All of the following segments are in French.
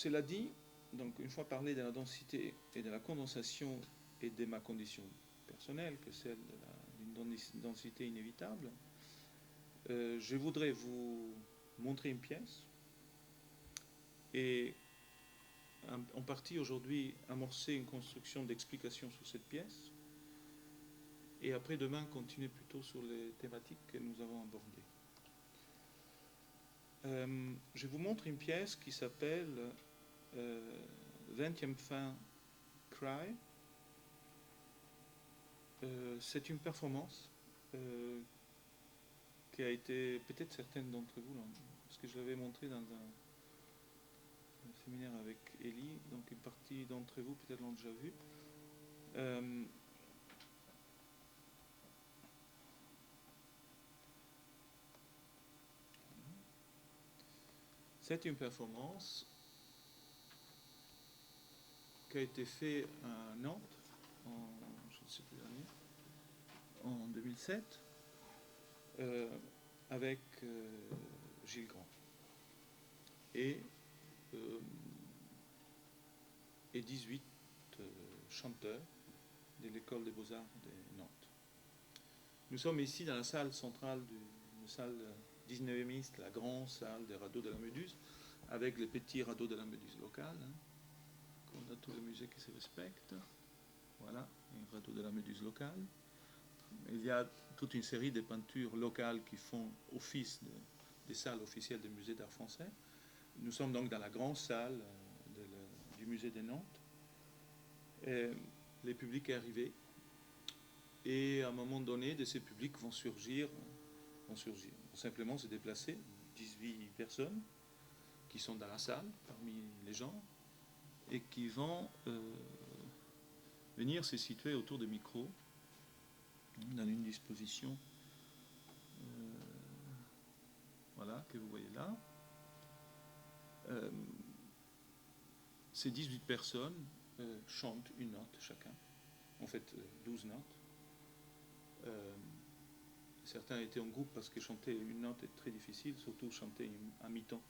cela dit, donc une fois parlé de la densité et de la condensation et de ma condition personnelle, que celle d'une densité inévitable, je voudrais vous montrer une pièce et en partie aujourd'hui amorcer une construction d'explication sur cette pièce et après demain continuer plutôt sur les thématiques que nous avons abordées. Je vous montre une pièce qui s'appelle 20e fin Cry. C'est une performance qui a été, peut-être certaines d'entre vous, parce que je l'avais montré dans un séminaire avec Ellie, donc une partie d'entre vous peut-être l'ont déjà vu. C'est une performance qui a été faite à Nantes je ne sais plus l'année, en 2007, avec Gilles Grand et 18 chanteurs de l'école des beaux-arts de Nantes. Nous sommes ici dans la salle centrale d'une salle 19e, la grande salle des radeaux de la Méduse, avec les petits radeaux de la Méduse locale. On a tous les musées qui se respectent. Voilà, un radeau de la Méduse locale. Il y a toute une série de peintures locales qui font office des salles officielles des musées d'art français. Nous sommes donc dans la grande salle du musée de Nantes. Et les publics est arrivé. Et à un moment donné, de ces publics vont simplement se déplacer, 18 personnes qui sont dans la salle, parmi les gens, et qui vont venir se situer autour des micros, dans une disposition, voilà, que vous voyez là. Ces 18 personnes chantent une note chacun, en fait 12 notes. Certains étaient en groupe parce que chanter une note est très difficile, surtout chanter à mi-temps.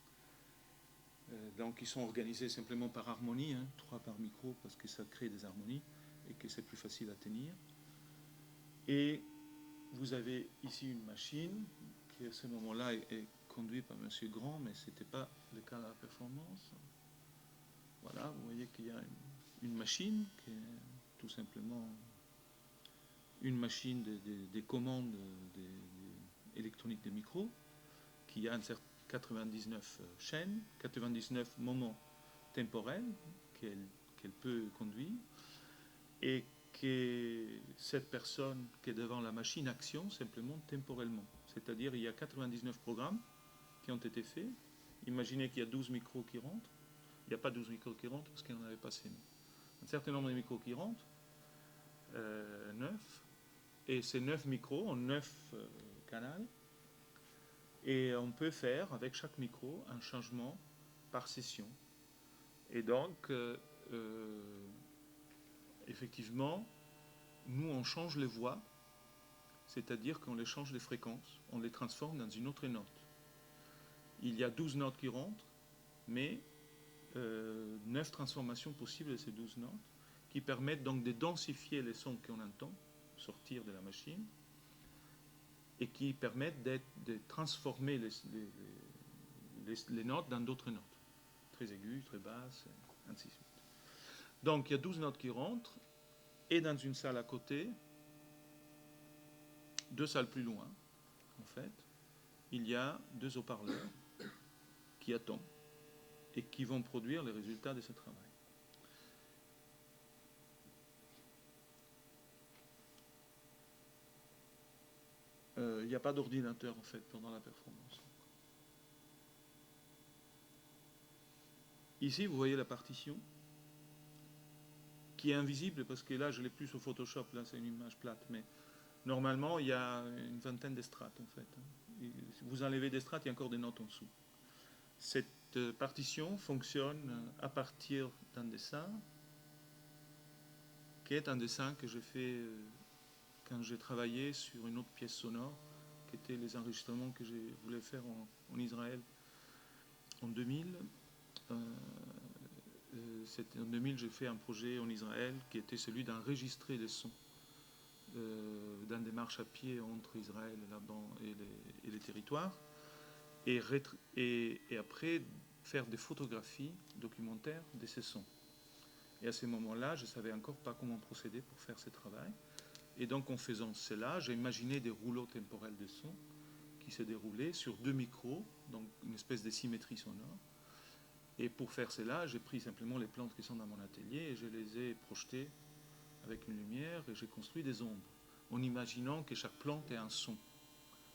Donc ils sont organisés simplement par harmonie, 3 par micro parce que ça crée des harmonies et que c'est plus facile à tenir. Et vous avez ici une machine qui à ce moment-là est conduite par M. Grand, mais ce n'était pas le cas de la performance. Voilà, vous voyez qu'il y a une machine qui est tout simplement une machine des commandes électroniques des micros qui a 99 chaînes, 99 moments temporels qu'elle peut conduire et que cette personne qui est devant la machine actionne simplement temporellement. C'est-à-dire il y a 99 programmes qui ont été faits. Imaginez qu'il y a 12 micros qui rentrent. Il n'y a pas 12 micros qui rentrent parce qu'il n'y en avait pas assez. Un certain nombre de micros qui rentrent, 9, et ces 9 micros ont 9 canaux. Et on peut faire avec chaque micro un changement par session. Et donc, effectivement, nous on change les voix, c'est-à-dire qu'on les change les fréquences, on les transforme dans une autre note. Il y a 12 notes qui rentrent, mais 9 transformations possibles de ces 12 notes, qui permettent donc de densifier les sons qu'on entend sortir de la machine, et qui permettent de transformer les notes dans d'autres notes, très aiguës, très basses, ainsi de suite. Donc il y a 12 notes qui rentrent, et dans une salle à côté, 2 salles plus loin, en fait, il y a 2 haut-parleurs qui attendent et qui vont produire les résultats de ce travail. Il n'y a pas d'ordinateur en fait pendant la performance. Ici, vous voyez la partition qui est invisible parce que là, je l'ai plus sur Photoshop, là c'est une image plate, mais normalement, il y a une vingtaine de strates en fait. Si vous enlevez des strates, il y a encore des notes en dessous. Cette partition fonctionne à partir d'un dessin qui est un dessin que j'ai fait quand j'ai travaillé sur une autre pièce sonore qui était les enregistrements que je voulais faire en Israël en 2000, c'était en 2000, j'ai fait un projet en Israël qui était celui d'enregistrer les sons dans des marches à pied entre Israël et les territoires, et après faire des photographies documentaires de ces sons. Et à ce moment-là, je ne savais encore pas comment procéder pour faire ce travail. Et donc en faisant cela, j'ai imaginé des rouleaux temporels de sons qui se déroulaient sur 2 micros, donc une espèce de symétrie sonore. Et pour faire cela, j'ai pris simplement les plantes qui sont dans mon atelier et je les ai projetées avec une lumière et j'ai construit des ombres, en imaginant que chaque plante ait un son.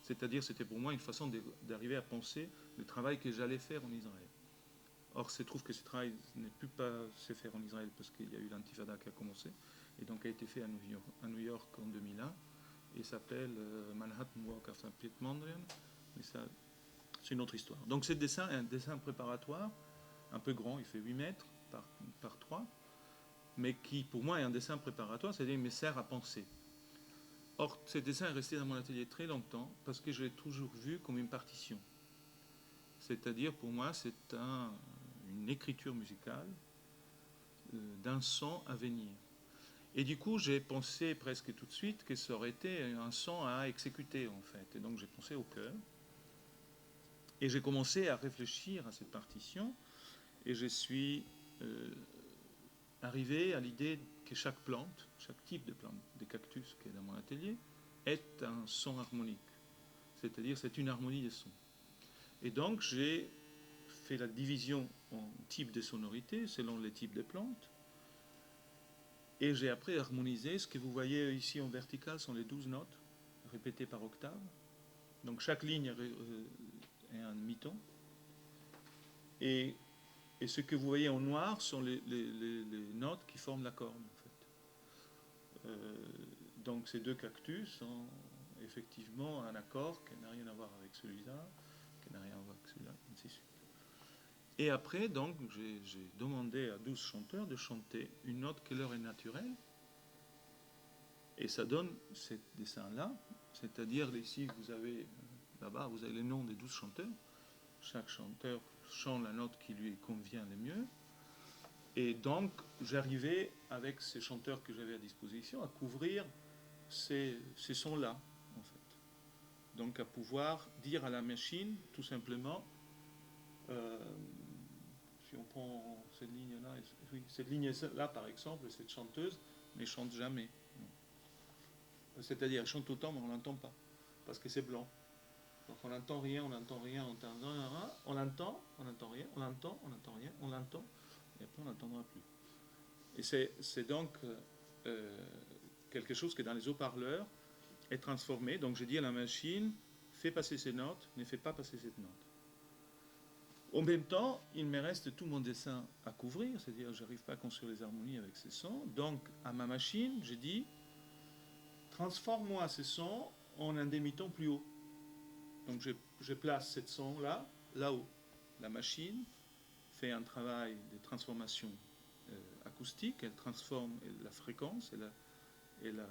C'est-à-dire, c'était pour moi une façon d'arriver à penser le travail que j'allais faire en Israël. Or, il se trouve que ce travail n'est plus pas se faire en Israël parce qu'il y a eu l'intifada qui a commencé et donc a été fait à New York en 2001 et s'appelle Manhattan Walk of St. Mondrian, mais ça, c'est une autre histoire. Donc, ce dessin est un dessin préparatoire, un peu grand, il fait 8 mètres par 3, mais qui pour moi est un dessin préparatoire, c'est-à-dire il me sert à penser. Or, ce dessin est resté dans mon atelier très longtemps parce que je l'ai toujours vu comme une partition. C'est-à-dire, pour moi, c'est une écriture musicale d'un son à venir. Et du coup, j'ai pensé presque tout de suite que ça aurait été un son à exécuter, en fait. Et donc, j'ai pensé au chœur. Et j'ai commencé à réfléchir à cette partition. Et je suis arrivé à l'idée que chaque plante, chaque type de plante, des cactus qui est dans mon atelier, est un son harmonique. C'est-à-dire, c'est une harmonie de sons. Et donc, j'ai fait la division en types de sonorités selon les types de plantes. Et j'ai après harmonisé. Ce que vous voyez ici en vertical sont les 12 notes répétées par octave. Donc, chaque ligne est un mi-ton. Et ce que vous voyez en noir sont les notes qui forment la corne, en fait. Donc, ces deux cactus sont effectivement un accord qui n'a rien à voir avec celui-là, qui n'a rien à voir avec celui-là, ainsi de suite. Et après, donc, j'ai demandé à 12 chanteurs de chanter une note qui leur est naturelle. Et ça donne ce dessin-là. C'est-à-dire, ici, vous avez, là-bas, vous avez les noms des 12 chanteurs. Chaque chanteur chante la note qui lui convient le mieux. Et donc, j'arrivais, avec ces chanteurs que j'avais à disposition, à couvrir ces sons-là, en fait. Donc, à pouvoir dire à la machine, tout simplement, si on prend cette ligne-là, oui, cette ligne-là, par exemple, cette chanteuse ne chante jamais. C'est-à-dire, elle chante autant, mais on ne l'entend pas, parce que c'est blanc. Donc on n'entend rien, on n'entend rien, on n'entend rien, on l'entend, on n'entend rien, on l'entend, on n'entend rien, on l'entend, et après on n'entendra plus. Et c'est donc quelque chose qui, dans les haut-parleurs, est transformé. Donc je dis à la machine, fais passer ces notes, ne fais pas passer cette note. En même temps, il me reste tout mon dessin à couvrir, c'est-à-dire je n'arrive pas à construire les harmonies avec ces sons. Donc à ma machine, je dis, transforme-moi ces sons en un demi-ton plus haut. Donc je place cette son-là, là-haut. La machine fait un travail de transformation acoustique, elle transforme la fréquence, elle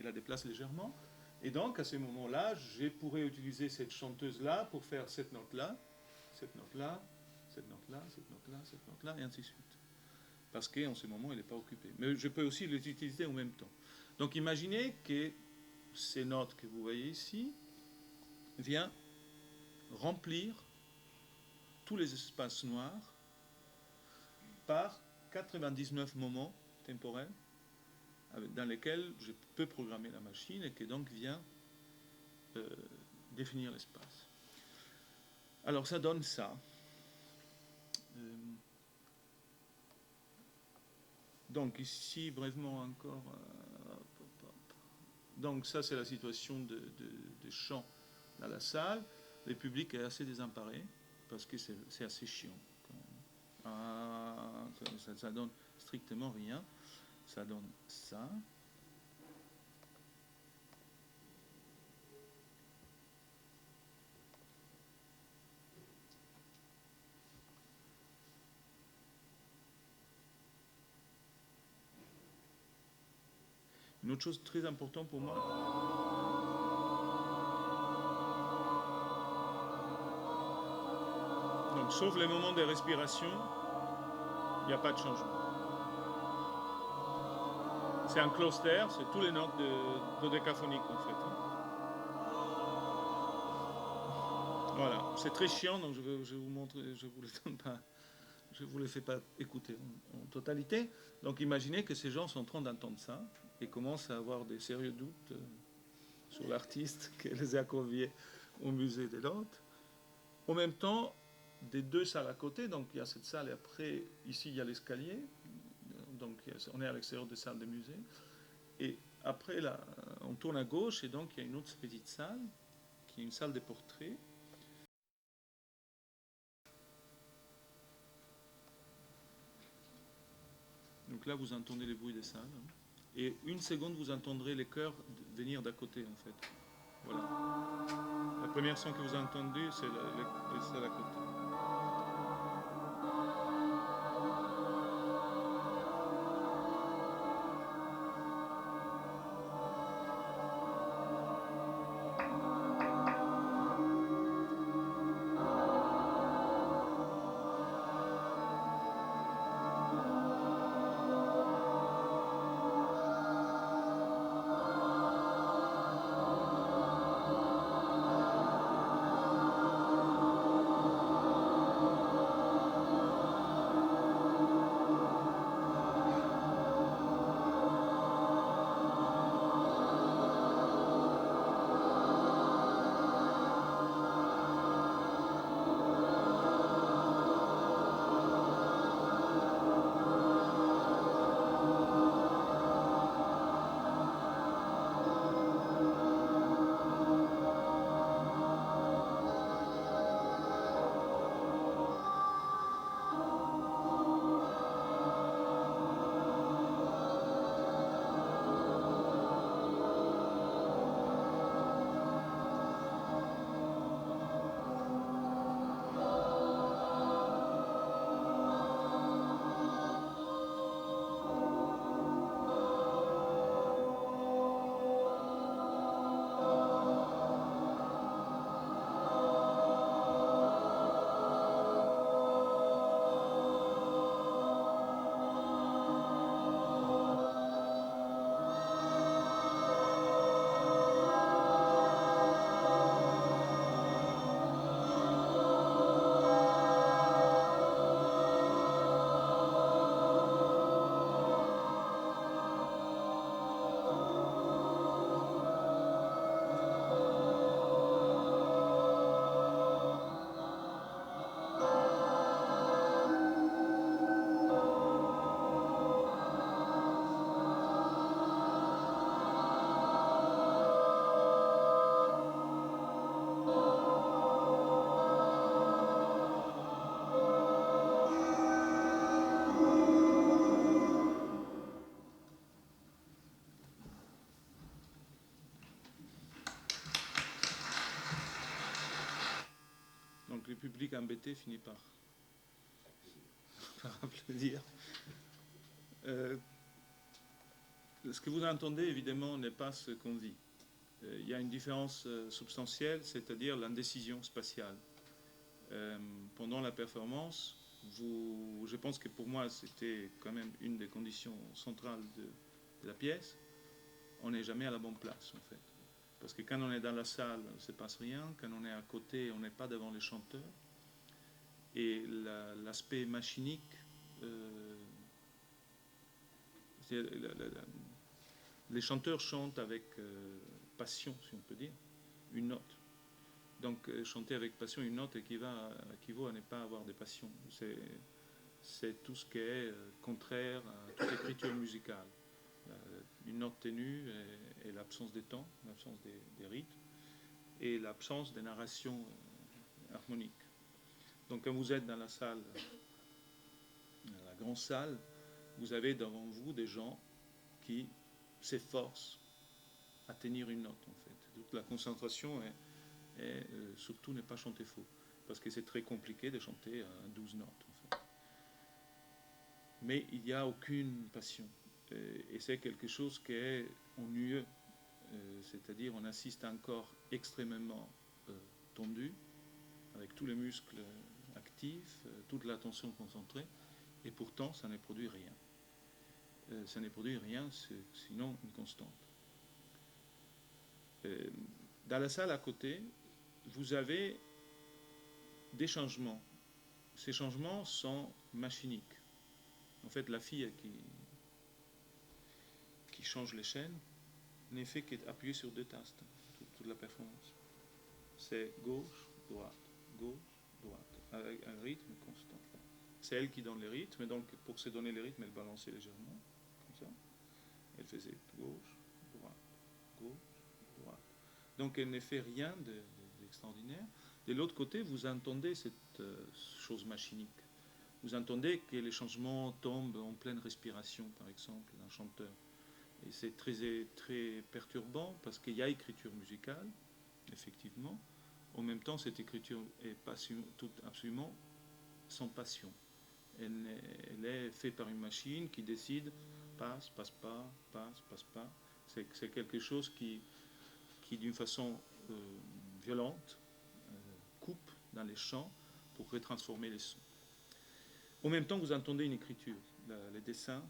la déplace légèrement. Et donc à ce moment-là, je pourrais utiliser cette chanteuse-là pour faire cette note-là, cette note-là, cette note-là, cette note-là, cette note-là, et ainsi de suite. Parce qu'en ce moment, elle n'est pas occupée. Mais je peux aussi les utiliser en même temps. Donc imaginez que ces notes que vous voyez ici viennent remplir tous les espaces noirs par 99 moments temporels dans lesquels je peux programmer la machine et qui donc vient définir l'espace. Alors ça donne ça. Donc ici, brièvement encore. Donc ça, c'est la situation de chant dans la salle. Le public est assez désemparé parce que c'est assez chiant. Ça donne strictement rien. Ça donne ça. Une autre chose très importante pour moi. Donc, sauf les moments de respiration, Il n'y a pas de changement. C'est un cluster, c'est tous les notes de dodécaphonique en fait. Voilà, c'est très chiant, donc je vais vous montrer, je vous le donne pas, je vous le fais pas écouter en totalité. Donc imaginez que ces gens sont en train d'entendre ça et commencent à avoir des sérieux doutes sur l'artiste qui les a conviés au musée des Lottes. En même temps, des deux salles à côté, donc il y a cette salle et après, ici il y a l'escalier, donc on est à l'extérieur des salles de musée. Et après, là, on tourne à gauche et donc il y a une autre petite salle qui est une salle des portraits. Donc là, vous entendez les bruits des salles. Et une seconde, vous entendrez les chœurs venir d'à côté, en fait. Voilà. La première son que vous avez entendue, c'est les salles à côté. Donc le public embêté finit par applaudir. Ce que vous entendez, évidemment, n'est pas ce qu'on dit. Il y a une différence substantielle, c'est-à-dire l'indécision spatiale. Pendant la performance, je pense que pour moi, c'était quand même une des conditions centrales de la pièce. On n'est jamais à la bonne place, en fait. Parce que quand on est dans la salle, il ne se passe rien. Quand on est à côté, on n'est pas devant les chanteurs. Et l'aspect machinique, les chanteurs chantent avec passion, si on peut dire, une note. Donc chanter avec passion une note équivaut à ne pas avoir de passion. C'est tout ce qui est contraire à toute écriture musicale. Une note ténue et l'absence des temps, l'absence des rythmes et l'absence des narrations harmoniques. Donc quand vous êtes dans la salle, dans la grande salle, vous avez devant vous des gens qui s'efforcent à tenir une note en fait. Toute la concentration est surtout ne pas chanter faux, parce que c'est très compliqué de chanter à 12 notes en fait. Mais il n'y a aucune passion. Et c'est quelque chose qui est ennuyeux, c'est-à-dire on assiste à un corps extrêmement tendu, avec tous les muscles actifs, toute l'attention concentrée, Et pourtant, ça ne produit rien. Ça ne produit rien, sinon une constante. Dans la salle à côté, vous avez des changements. Ces changements sont machiniques. En fait, la fille qui change les chaînes n'est fait qu'appuyer sur 2 tastes, toute la performance. C'est gauche, droite, avec un rythme constant. C'est elle qui donne les rythmes, et donc pour se donner les rythmes, elle balançait légèrement, comme ça. Elle faisait gauche, droite. Donc elle ne fait rien d'extraordinaire. De l'autre côté, vous entendez cette chose machinique. Vous entendez que les changements tombent en pleine respiration, par exemple, d'un chanteur. Et c'est très perturbant parce qu'il y a écriture musicale, effectivement. En même temps, cette écriture est absolument sans passion. Elle est faite par une machine qui décide passe, passe pas, passe pas. C'est quelque chose qui d'une façon violente, coupe dans les chants pour retransformer les sons. En même temps, vous entendez une écriture. Les dessins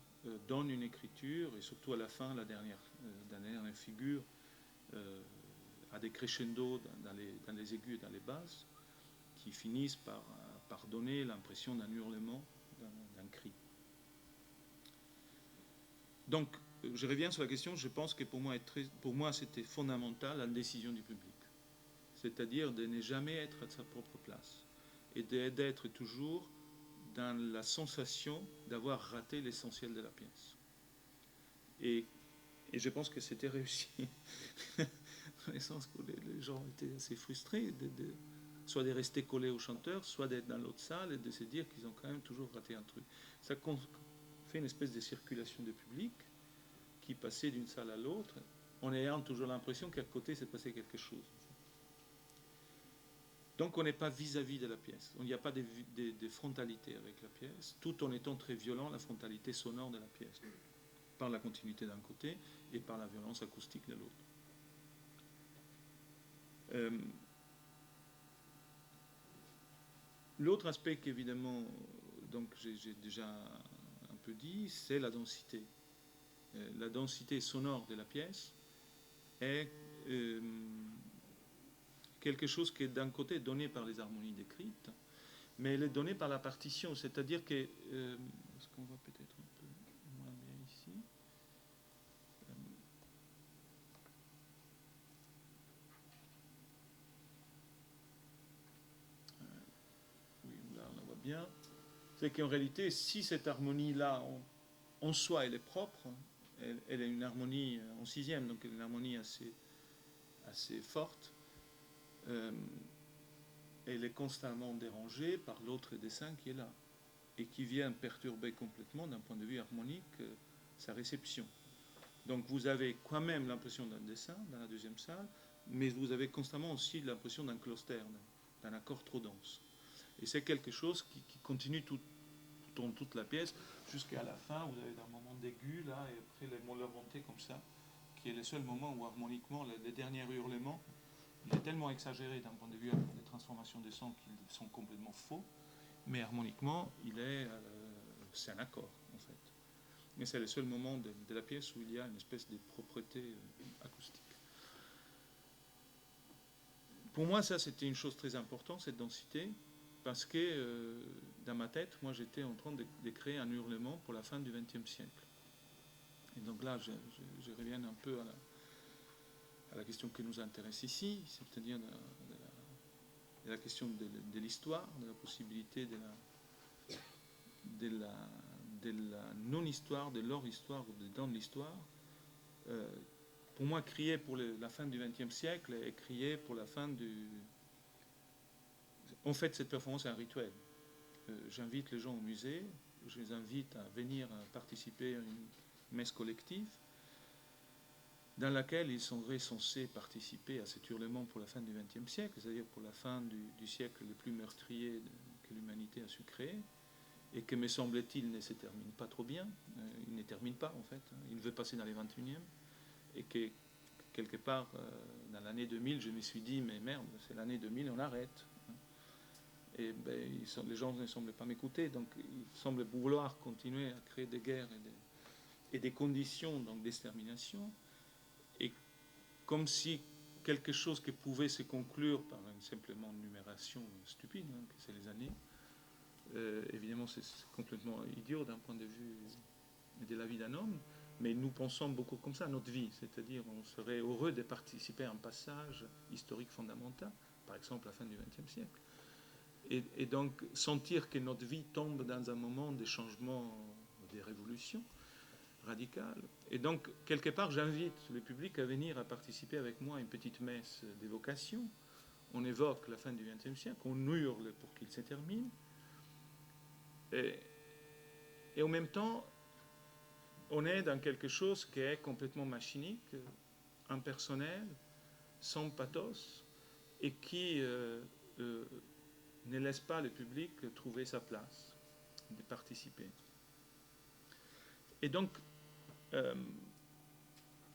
donnent une écriture, et surtout à la fin, la dernière figure a des crescendos dans les aigus et dans les basses qui finissent par donner l'impression d'un hurlement, d'un cri. Donc, je reviens sur la question, je pense que pour moi c'était fondamental la décision du public. C'est-à-dire de ne jamais être à sa propre place et d'être toujours dans la sensation d'avoir raté l'essentiel de la pièce. Et je pense que c'était réussi. Dans le sens que les gens étaient assez frustrés, soit de rester collés au chanteur, soit d'être dans l'autre salle et de se dire qu'ils ont quand même toujours raté un truc. Ça fait une espèce de circulation de public qui passait d'une salle à l'autre en ayant toujours l'impression qu'à côté s'est passé quelque chose. Donc on n'est pas vis-à-vis de la pièce, il n'y a pas de frontalité avec la pièce, tout en étant très violent la frontalité sonore de la pièce, par la continuité d'un côté et par la violence acoustique de l'autre. L'autre aspect qu'évidemment, donc j'ai déjà un peu dit, c'est la densité. La densité sonore de la pièce est quelque chose qui est d'un côté donné par les harmonies décrites, mais elle est donnée par la partition, c'est-à-dire que est-ce qu'on va peut-être un peu moins bien ici, oui, là on la voit bien, c'est qu'en réalité, si cette harmonie-là en soi elle est propre, elle est une harmonie en sixième, donc elle est une harmonie assez forte, elle est constamment dérangée par l'autre dessin qui est là et qui vient perturber complètement d'un point de vue harmonique sa réception. Donc vous avez quand même l'impression d'un dessin dans la deuxième salle, mais vous avez constamment aussi l'impression d'un cluster, d'un accord trop dense. Et c'est quelque chose qui continue tout dans toute la pièce jusqu'à la fin. Vous avez un moment d'aigu là, et après les molleurs montés comme ça, qui est le seul moment où harmoniquement les derniers hurlements, il est tellement exagéré d'un point de vue des transformations des sons qu'ils sont complètement faux, mais harmoniquement, c'est un accord en fait. Mais c'est le seul moment de la pièce où il y a une espèce de propreté acoustique. Pour moi, ça c'était une chose très importante, cette densité, parce que dans ma tête, moi j'étais en train de créer un hurlement pour la fin du XXe siècle. Et donc là, je reviens un peu à la question qui nous intéresse ici, c'est-à-dire de la question de l'histoire, de la possibilité de la non-histoire, de leur histoire ou de dans l'histoire. Pour moi, crier pour la fin du XXe siècle et crier pour la fin du... En fait, cette performance est un rituel. J'invite les gens au musée, je les invite à venir participer à une messe collective dans laquelle ils seraient censés participer à cet hurlement pour la fin du XXe siècle, c'est-à-dire pour la fin du siècle le plus meurtrier que l'humanité a su créer, et que, me semble-t-il, ne se termine pas trop bien. Il ne termine pas, en fait. Il veut passer dans les 21e, et que, quelque part, dans l'année 2000, je me suis dit, mais merde, c'est l'année 2000, on arrête. Et ben, les gens ne semblent pas m'écouter, donc ils semblent vouloir continuer à créer des guerres et des conditions donc, d'extermination. Et comme si quelque chose qui pouvait se conclure par une simplement numération stupide, hein, que c'est les années, évidemment c'est complètement idiot d'un point de vue de la vie d'un homme, mais nous pensons beaucoup comme ça, notre vie, c'est-à-dire on serait heureux de participer à un passage historique fondamental, par exemple la fin du XXe siècle. Et donc sentir que notre vie tombe dans un moment de changement, des révolutions radicales. Et donc, quelque part, j'invite le public à venir à participer avec moi à une petite messe d'évocation. On évoque la fin du XXe siècle, on hurle pour qu'il se termine. Et en même temps, on est dans quelque chose qui est complètement machinique, impersonnel, sans pathos, et qui ne laisse pas le public trouver sa place, de participer. Et donc,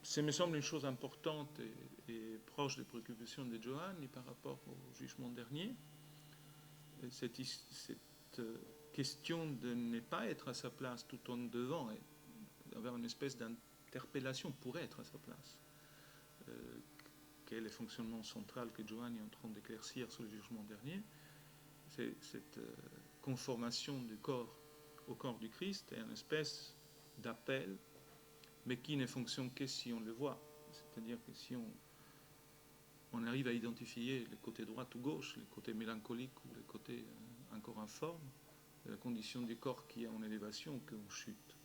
ça me semble une chose importante et proche des préoccupations de Giovanni par rapport au jugement dernier. Cette question de ne pas être à sa place tout en devant, avoir une espèce d'interpellation pour être à sa place. Quel est le fonctionnement central que Giovanni est en train d'éclaircir sur le jugement dernier? C'est cette conformation du corps au corps du Christ est une espèce d'appel, mais qui ne fonctionne que si on le voit. C'est-à-dire que si on arrive à identifier le côté droit ou gauche, le côté mélancolique ou le côté encore informe, la condition du corps qui est en élévation ou qu'on chute.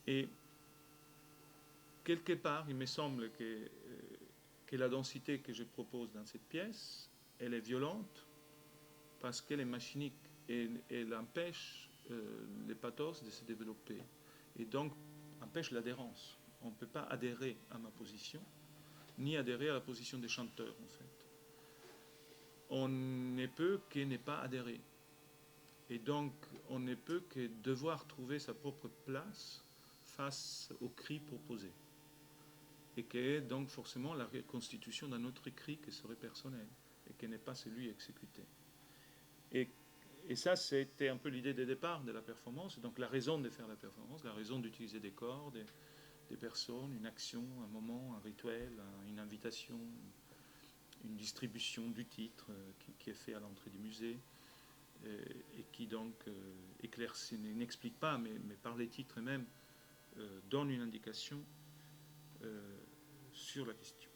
Et quelque part, il me semble que la densité que je propose dans cette pièce, elle est violente parce qu'elle est machinique et elle empêche le pathos de se développer et donc empêche l'adhérence. On ne peut pas adhérer à ma position, ni adhérer à la position des chanteurs, en fait. On ne peut que ne pas adhérer. Et donc, on ne peut que devoir trouver sa propre place face au cri proposé. Et qui est donc forcément la reconstitution d'un autre cri qui serait personnel et qui n'est pas celui exécuté. Et ça, c'était un peu l'idée de départ de la performance, donc la raison de faire la performance, la raison d'utiliser des corps, des personnes, une action, un moment, un rituel, une invitation, une distribution du titre qui est fait à l'entrée du musée et qui donc éclaircit, n'explique pas, mais par les titres même, donne une indication sur la question.